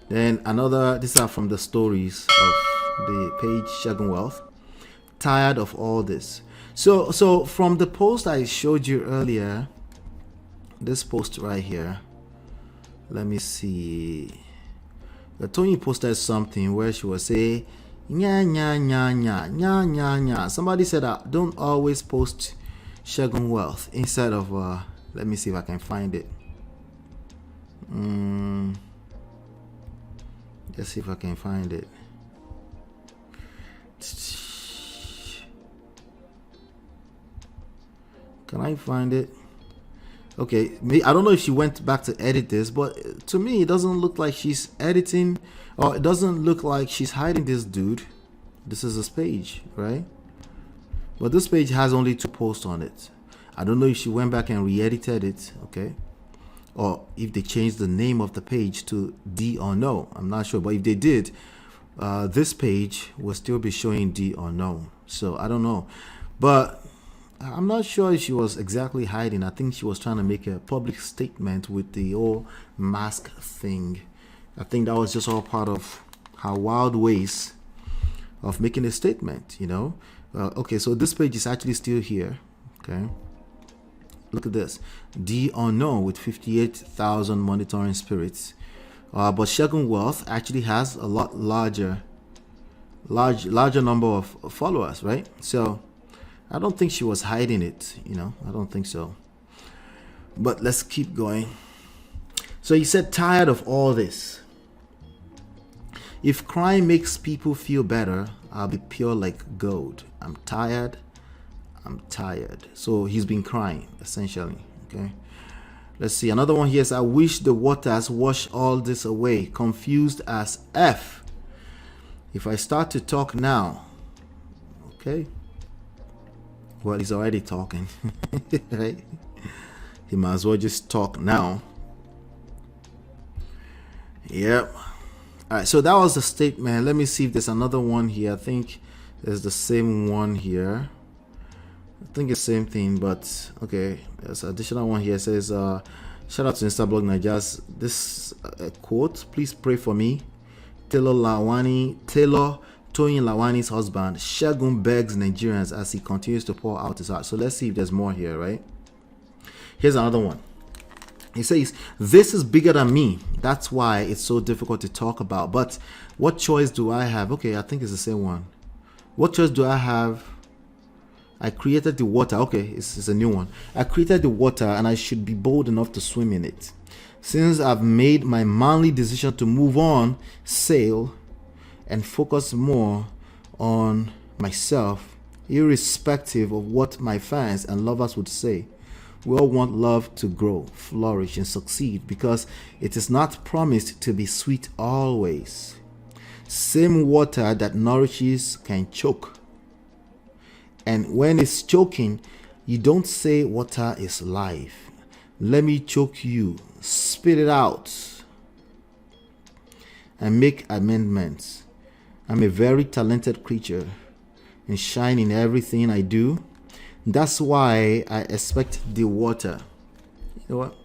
Then another, these are from the stories of the page Shagun Wealth. Tired of all this. So from the post I showed you earlier, this post right here, let me see. Toyin posted something where she was saying, nya nya nya nya nya nya nya. Somebody said, don't always post Shagun Wealth instead of let me see if I can find it. Let's see if I can find it. Can I find it? Okay, I don't know if she went back to edit this, but to me, it doesn't look like she's editing, or it doesn't look like she's hiding this dude. This is his page, right? But this page has only 2 posts on it. I don't know if she went back and re-edited it, okay? Or if they changed the name of the page to D or No. I'm not sure, but if they did, this page will still be showing D or No. So I don't know. But I'm not sure if she was exactly hiding. I think she was trying to make a public statement with the whole mask thing. I think that was just all part of her wild ways of making a statement, you know. Okay, so this page is actually still here. Okay, look at this. D or No with 58,000 monitoring spirits. But Shagun Wealth actually has a lot larger number of followers, right? So I don't think she was hiding it, you know. I don't think so. But let's keep going. So he said, tired of all this. If crime makes people feel better, I'll be pure like gold. I'm tired. So he's been crying, essentially. Okay. Let's see. Another one here is, I wish the waters wash all this away. Confused as F. If I start to talk now. Okay. Well, he's already talking. Right? He might as well just talk now. Yep. All right, so that was the statement. Let me see if there's another one here. I think there's the same one here. I think it's the same thing, but okay. There's an additional one here. It says, shout out to Instablog Naijas. This quote, please pray for me. Toyin Lawani's husband, Shagun, begs Nigerians as he continues to pour out his heart. So let's see if there's more here, right? Here's another one. He says, this is bigger than me. That's why it's so difficult to talk about. But what choice do I have? Okay, I think it's the same one. What choice do I have? I created the water. Okay, it's a new one. I created the water and I should be bold enough to swim in it. Since I've made my manly decision to move on, sail, and focus more on myself, irrespective of what my fans and lovers would say. We all want love to grow, flourish, and succeed because it is not promised to be sweet always. Same water that nourishes can choke. And when it's choking, you don't say water is life. Let me choke you. Spit it out and make amendments. I'm a very talented creature and shine in everything I do. That's why I expect the water. You know what?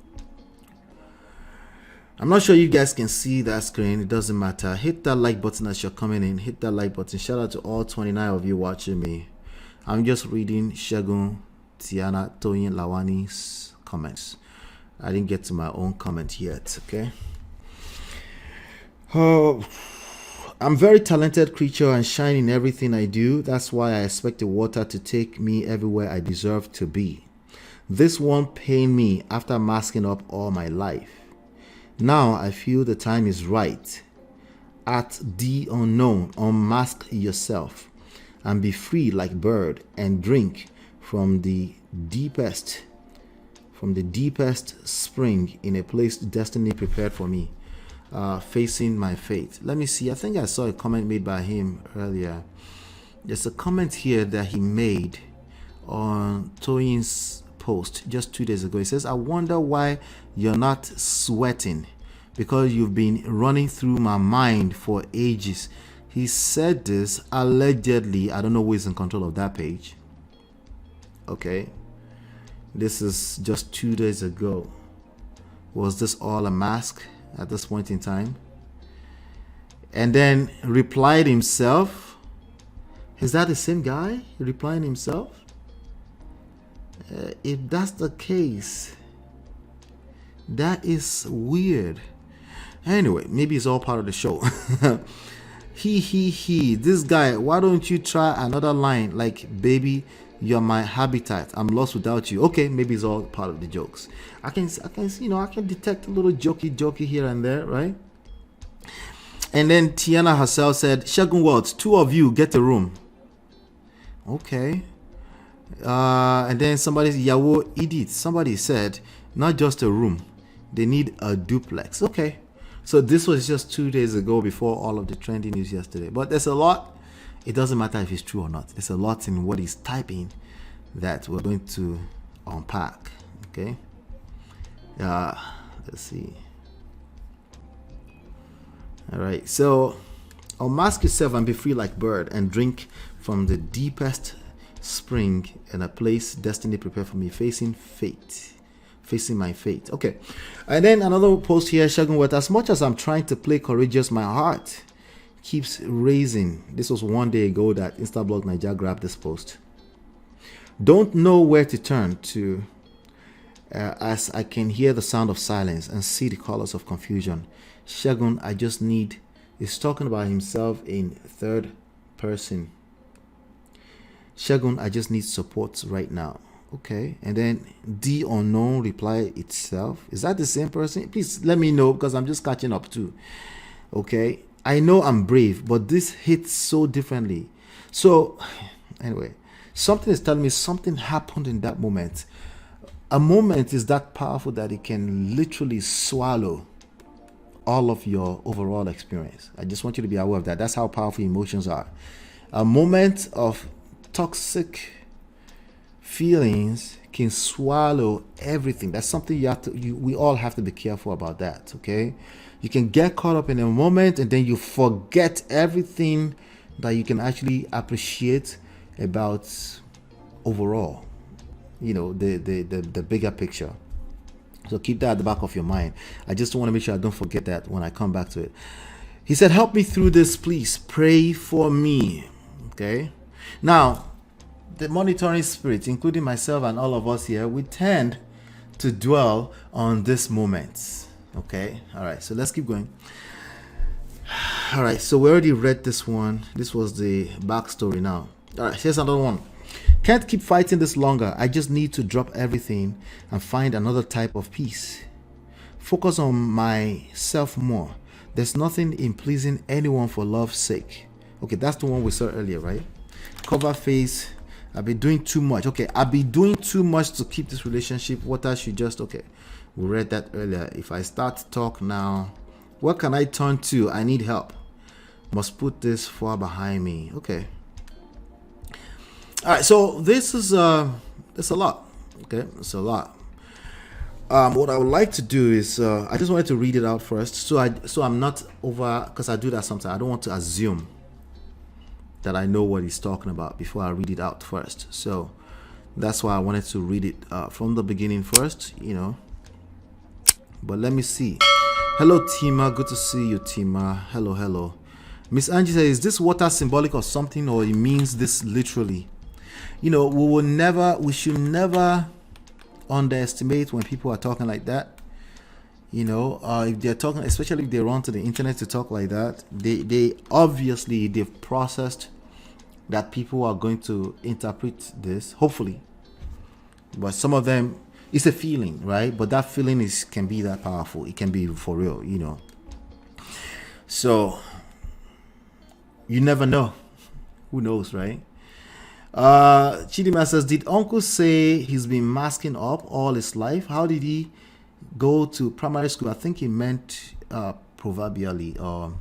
I'm not sure you guys can see that screen. It doesn't matter. Hit that like button as you're coming in. Hit that like button. Shout out to all 29 of you watching me. I'm just reading Shagun, Tiana, Toyin, Lawani's comments. I didn't get to my own comment yet, okay? Oh, I'm a very talented creature and shine in everything I do. That's why I expect the water to take me everywhere I deserve to be. This won't pain me after masking up all my life. Now I feel the time is right. At the unknown, unmask yourself and be free like bird and drink from the deepest spring in a place destiny prepared for me. Facing my fate. Let me see. I think I saw a comment made by him earlier. There's a comment here that he made on Toyin's post just 2 days ago. He says, I wonder why you're not sweating because you've been running through my mind for ages. He said this allegedly. I don't know who is in control of that page. Okay. This is just 2 days ago. Was this all a mask? At this point in time, and then replied himself. Is that the same guy replying himself? If that's the case, that is weird. Anyway, maybe it's all part of the show. He. This guy, why don't you try another line like, baby, you're my habitat. I'm lost without you. Okay, maybe it's all part of the jokes. I can I can detect a little jokey here and there, right? And then Tiana herself said, Shagun Words, 2 of you get a room. Okay. And then Yawo Edith, somebody said, not just a room, they need a duplex. Okay. So this was just 2 days ago before all of the trending news yesterday. But there's a lot. It doesn't matter if it's true or not. There's a lot in what he's typing that we're going to unpack. Okay. Let's see. All right. So unmask yourself and be free like bird and drink from the deepest spring in a place destiny prepared for me, facing my fate. Okay. And then another post here, Shagun, with as much as I'm trying to play courageous, my heart keeps raising. This was 1 day ago that Instablog Nigeria grabbed this post. Don't know where to turn to as I can hear the sound of silence and see the colors of confusion. Shagun, I just need, is talking about himself in third person. Shagun, I just need support right now. Okay. And then the unknown reply itself. Is that the same person? Please let me know, because I'm just catching up too. Okay. I know I'm brave, but this hits so differently. So anyway, something is telling me something happened in that moment. A moment is that powerful that it can literally swallow all of your overall experience. I just want you to be aware of that. That's how powerful emotions are. A moment of toxic feelings can swallow everything. That's something we all have to be careful about that. Okay. You can get caught up in a moment and then you forget everything that you can actually appreciate about overall, the bigger picture. So keep that at the back of your mind. I just want to make sure I don't forget that when I come back to it. He said, help me through this, please. Pray for me. Okay. Now, the monitoring spirit, including myself and all of us here, we tend to dwell on this moment. Okay. All right. So let's keep going. All right. So we already read this one. This was the backstory now. All right. Here's another one. Can't keep fighting this longer. I just need to drop everything and find another type of peace. Focus on myself more. There's nothing in pleasing anyone for love's sake. Okay. That's the one we saw earlier, right? Cover face. I've been doing too much. Okay, I've been doing too much to keep this relationship. What I should just, okay, we read that earlier. If I start to talk now, what can I turn to? I need help. Must put this far behind me. Okay. All right, so this is it's a lot. Okay, it's a lot. What I would like to do is I just wanted to read it out first, so I'm not over, because I do that sometimes. I don't want to assume that I know what he's talking about before I read it out first. So that's why I wanted to read it from the beginning first, But let me see. Hello, Tima. Good to see you, Tima. Hello. Miss Angie says, is this water symbolic of something, or it means this literally? We should never underestimate when people are talking like that. If they're talking, especially if they run to the internet to talk like that, they obviously they've processed that people are going to interpret this, hopefully. But some of them, it's a feeling, right? But that feeling can be that powerful. It can be for real, So you never know. Who knows, right? Chidima says, did uncle say he's been masking up all his life? How did he go to primary school? I think he meant proverbially, or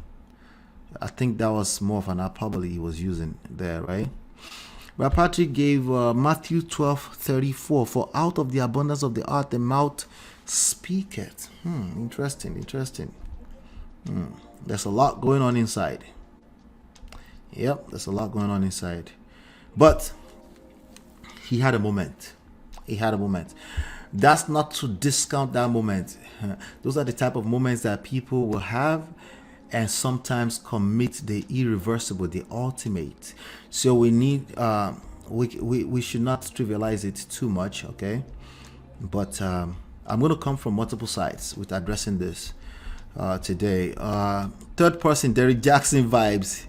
I think that was more of an hyperbole he was using there, right? But Patrick gave Matthew 12:34, for out of the abundance of the heart the mouth speaketh. Interesting. There's a lot going on inside. Yep, there's a lot going on inside. But he had a moment. That's not to discount that moment. Those are the type of moments that people will have, and sometimes commit the irreversible, the ultimate. So we need we should not trivialize it too much, okay? But I'm going to come from multiple sides with addressing this today. Third person, Derek Jackson vibes.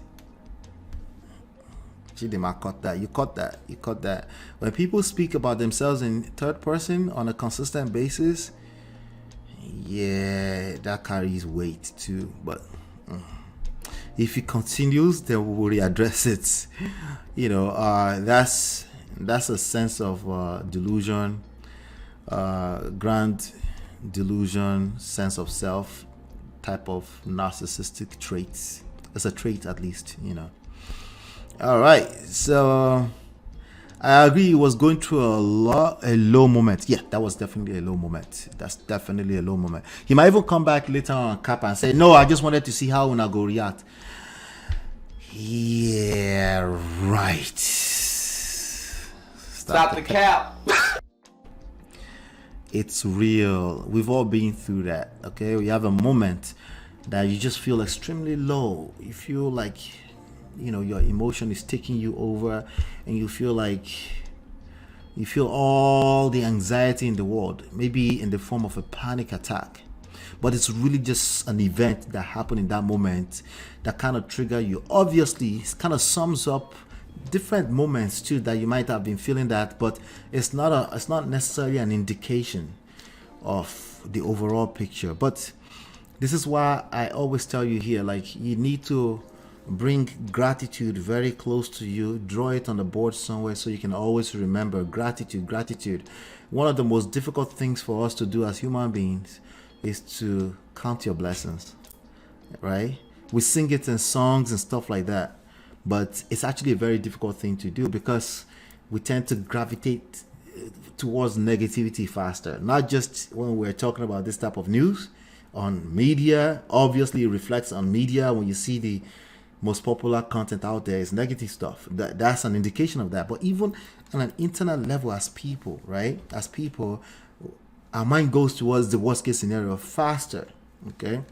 Chidima caught that. You caught that. You caught that. When people speak about themselves in third person on a consistent basis, yeah, that carries weight too. But if it continues, then we will readdress it. You know, that's a sense of delusion, grand delusion, sense of self, type of narcissistic traits. It's a trait, at least, you know. All right, so I agree. He was going through a low moment. Yeah, that was definitely a low moment. That's definitely a low moment. He might even come back later on Cap and say, "No, I just wanted to see how Una go react." Yeah, right. Stop the cap. It's real. We've all been through that. Okay, we have a moment that you just feel extremely low. You feel like, you know, your emotion is taking you over, and you feel all the anxiety in the world, maybe in the form of a panic attack. But it's really just an event that happened in that moment that kind of trigger you. Obviously, it kind of sums up different moments too that you might have been feeling that, but it's not necessarily an indication of the overall picture. But this is why I always tell you here, like, you need to bring gratitude very close to you, draw it on the board somewhere so you can always remember gratitude. One of the most difficult things for us to do as human beings is to count your blessings, right? We sing it in songs and stuff like that, but it's actually a very difficult thing to do because we tend to gravitate towards negativity faster. Not just when we're talking about this type of news on media. Obviously, it reflects on media. When you see the most popular content out there is negative stuff, that's an indication of that. But even on an internal level, as people, right? As people, our mind goes towards the worst case scenario faster, okay?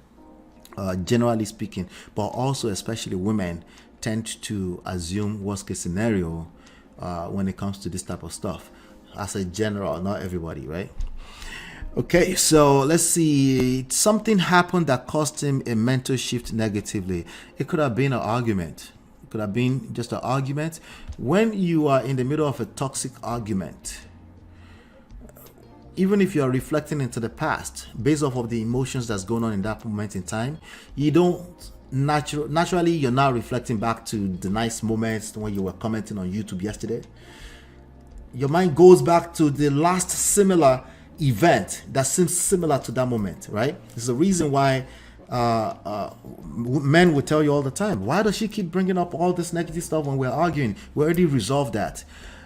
Generally speaking, but also especially women tend to assume worst case scenario when it comes to this type of stuff. As a general, not everybody, right? Okay, so let's see. Something happened that caused him a mental shift negatively. It could have been an argument. It could have been just an argument. When you are in the middle of a toxic argument, even if you are reflecting into the past, based off of the emotions that's going on in that moment in time, you don't naturally you're now reflecting back to the nice moments when you were commenting on YouTube yesterday. Your mind goes back to the last similar event that seems similar to that moment, right? It's the reason why men will tell you all the time, why does she keep bringing up all this negative stuff when we're arguing? We already resolved that.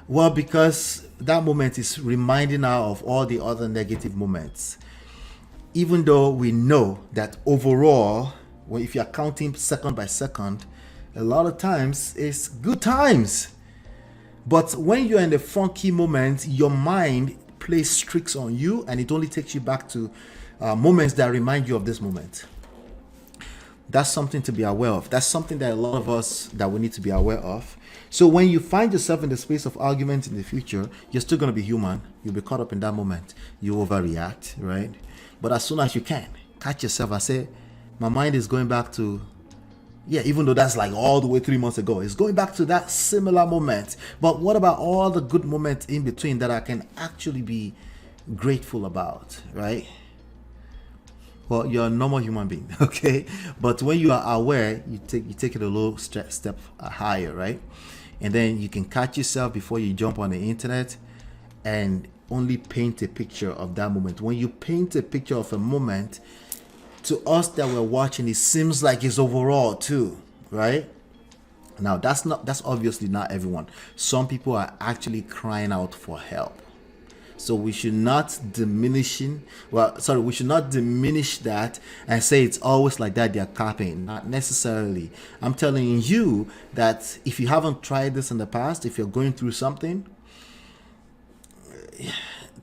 Well, because that moment is reminding her of all the other negative moments. Even though we know that overall, if you're counting second by second, a lot of times it's good times. But when you're in the funky moment, your mind plays tricks on you, and it only takes you back to moments that remind you of this moment. That's something to be aware of. That's something that a lot of us that we need to be aware of. So when you find yourself in the space of argument in the future, you're still going to be human. You'll be caught up in that moment. You overreact, right? But as soon as you can, catch yourself and say, my mind is going back to, yeah, even though that's like all the way 3 months ago, it's going back to that similar moment. But what about all the good moments in between that I can actually be grateful about, right? Well, you're a normal human being, okay? But when you are aware, you take it a little step higher, right? And then you can catch yourself before you jump on the internet and only paint a picture of that moment. When you paint a picture of a moment, to us that we're watching, it seems like it's overall too, right? Now, that's obviously not everyone. Some people are actually crying out for help. So we should not diminish that and say it's always like that, they're capping. Not necessarily. I'm telling you that if you haven't tried this in the past, if you're going through something,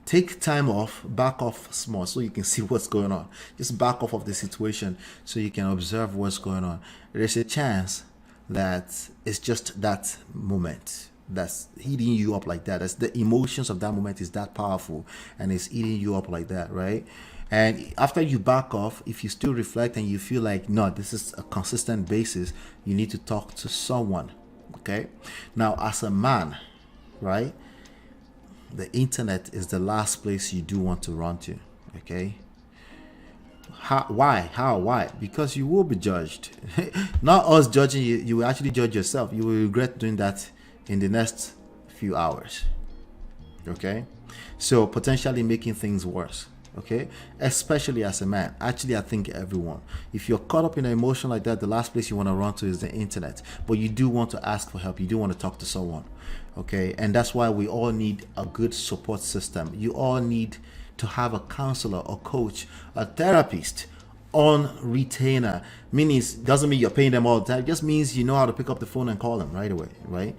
take time off, back off small so you can see what's going on. Just back off of the situation so you can observe what's going on. There's a chance that it's just that moment that's eating you up like that. That's the emotions of that moment is that powerful and it's eating you up like that, right? And after you back off, if you still reflect and you feel like, no, this is a consistent basis, you need to talk to someone. Okay. Now, as a man, right, the internet is the last place you do want to run to. Okay. Why? Because you will be judged. Not us judging you, you will actually judge yourself. You will regret doing that in the next few hours. Okay. So potentially making things worse. Okay, especially as a man. Actually, I think everyone, if you're caught up in an emotion like that, the last place you want to run to is the internet. But you do want to ask for help, you do want to talk to someone. Okay, and that's why we all need a good support system. You all need to have a counselor, a coach, a therapist on retainer. Meaning, doesn't mean you're paying them all the time. It just means you know how to pick up the phone and call them right away, right?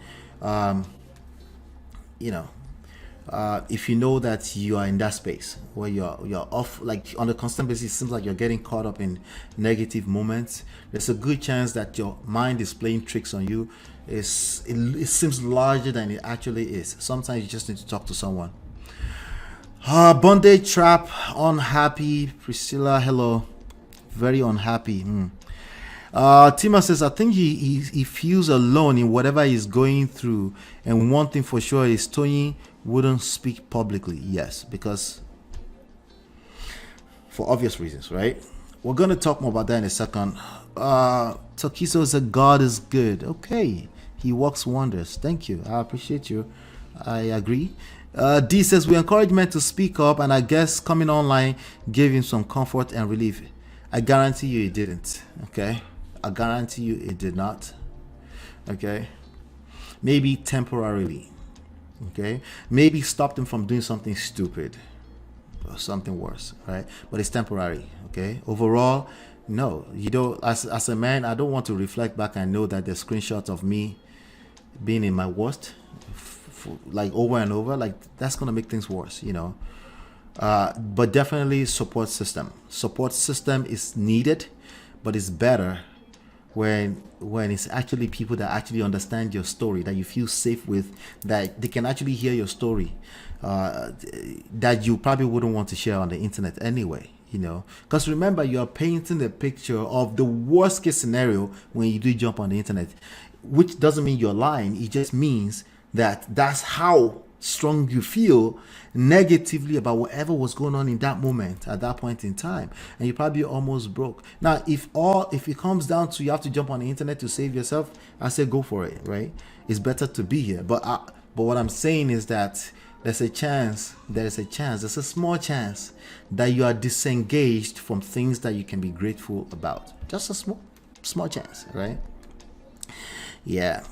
If you know that you are in that space where you're off, like on a constant basis, it seems like you're getting caught up in negative moments, there's a good chance that your mind is playing tricks on you. It seems larger than it actually is. Sometimes you just need to talk to someone. Bondage trap, unhappy. Priscilla, hello. Very unhappy. Tima says, I think he feels alone in whatever he's going through. And one thing for sure is Toyin wouldn't speak publicly. Yes, because for obvious reasons, right? We're going to talk more about that in a second. Tokiso said, God is good. Okay. He works wonders. Thank you. I appreciate you. I agree. D says, we encourage men to speak up, and I guess coming online gave him some comfort and relief. I guarantee you it didn't. Okay. I guarantee you it did not. Okay. Maybe temporarily. Okay. Maybe stopped him from doing something stupid or something worse, right? But it's temporary. Okay. Overall, no. You don't. As a man, I don't want to reflect back and know that the screenshots of me being in my worst, like over and over, like that's gonna make things worse, you know. But definitely support system is needed, but it's better when it's actually people that actually understand your story, that you feel safe with, that they can actually hear your story, that you probably wouldn't want to share on the internet anyway, you know. Because remember, you're painting the picture of the worst case scenario when you do jump on the internet, which doesn't mean you're lying. It just means that that's how strong you feel negatively about whatever was going on in that moment at that point in time, and you probably almost broke. Now, if it comes down to you have to jump on the internet to save yourself, I say go for it, right? It's better to be here. But what I'm saying is that there's a small chance that you are disengaged from things that you can be grateful about. Just a small chance, right? Yeah.